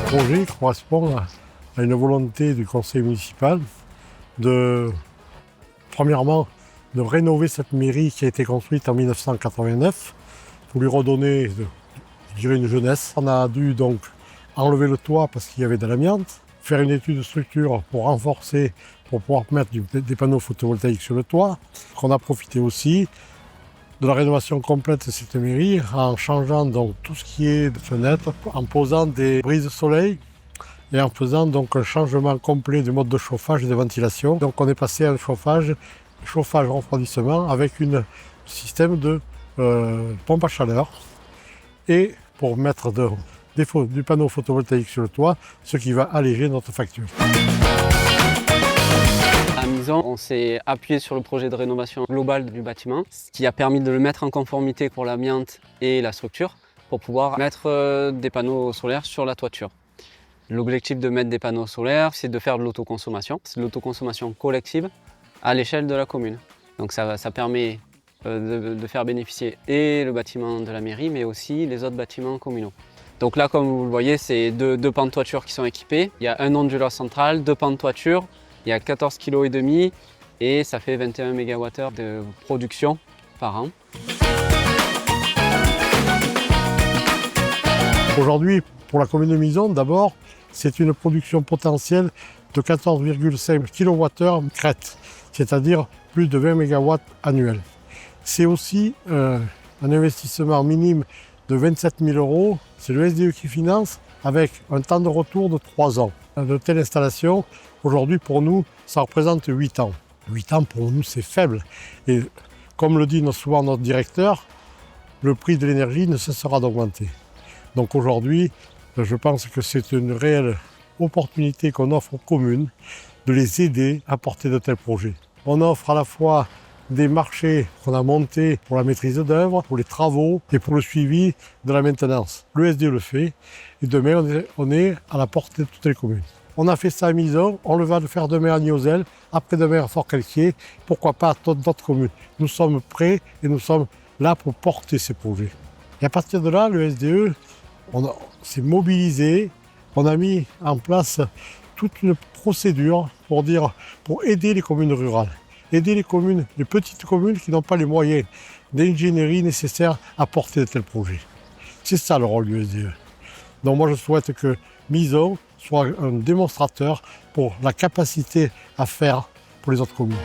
projet correspond à une volonté du conseil municipal de, premièrement, de rénover cette mairie qui a été construite en 1989 pour lui redonner, je dirais, une jeunesse. On a dû donc enlever le toit parce qu'il y avait de l'amiante, faire une étude de structure pour renforcer, pour pouvoir mettre des panneaux photovoltaïques sur le toit. On a profité aussi de la rénovation complète de cette mairie en changeant donc tout ce qui est de fenêtres, en posant des brises soleil et en faisant donc un changement complet du mode de chauffage et de ventilation. Donc on est passé à un chauffage-refroidissement avec un système de pompe à chaleur et pour mettre du panneau photovoltaïque sur le toit, ce qui va alléger notre facture. À Mizan, on s'est appuyé sur le projet de rénovation globale du bâtiment, ce qui a permis de le mettre en conformité pour l'amiante et la structure pour pouvoir mettre des panneaux solaires sur la toiture. L'objectif de mettre des panneaux solaires, c'est de faire de l'autoconsommation. C'est de l'autoconsommation collective à l'échelle de la commune. Donc ça permet de faire bénéficier et le bâtiment de la mairie, mais aussi les autres bâtiments communaux. Donc là, comme vous le voyez, c'est deux pans de toiture qui sont équipés. Il y a un onduleur central, 2 pans de toiture, il y a 14,5 kg et ça fait 21 MWh de production par an. Aujourd'hui, pour la commune de Mizan, d'abord, c'est une production potentielle de 14,5 kWh crête, c'est-à-dire plus de 20 MW annuels. C'est aussi un investissement minime de 27 000 €. C'est le SDE qui finance avec un temps de retour de 3 ans. De telles installations, aujourd'hui pour nous, ça représente 8 ans. 8 ans pour nous, c'est faible. Et comme le dit souvent notre directeur, le prix de l'énergie ne cessera d'augmenter. Donc aujourd'hui, je pense que c'est une réelle opportunité qu'on offre aux communes de les aider à porter de tels projets. On offre à la fois des marchés qu'on a montés pour la maîtrise d'œuvre, pour les travaux et pour le suivi de la maintenance. Le SDE le fait et demain on est à la portée de toutes les communes. On a fait ça à Mizan, on le va le faire demain à Niozelle, après-demain à Fort-Calquier, pourquoi pas à d'autres communes. Nous sommes prêts et nous sommes là pour porter ces projets. Et à partir de là, le SDE s'est mobilisé, on a mis en place toute une procédure pour aider les communes rurales. Aider les petites communes qui n'ont pas les moyens d'ingénierie nécessaires à porter de tels projets. C'est ça le rôle du SDE. Donc moi je souhaite que Mizan soit un démonstrateur pour la capacité à faire pour les autres communes.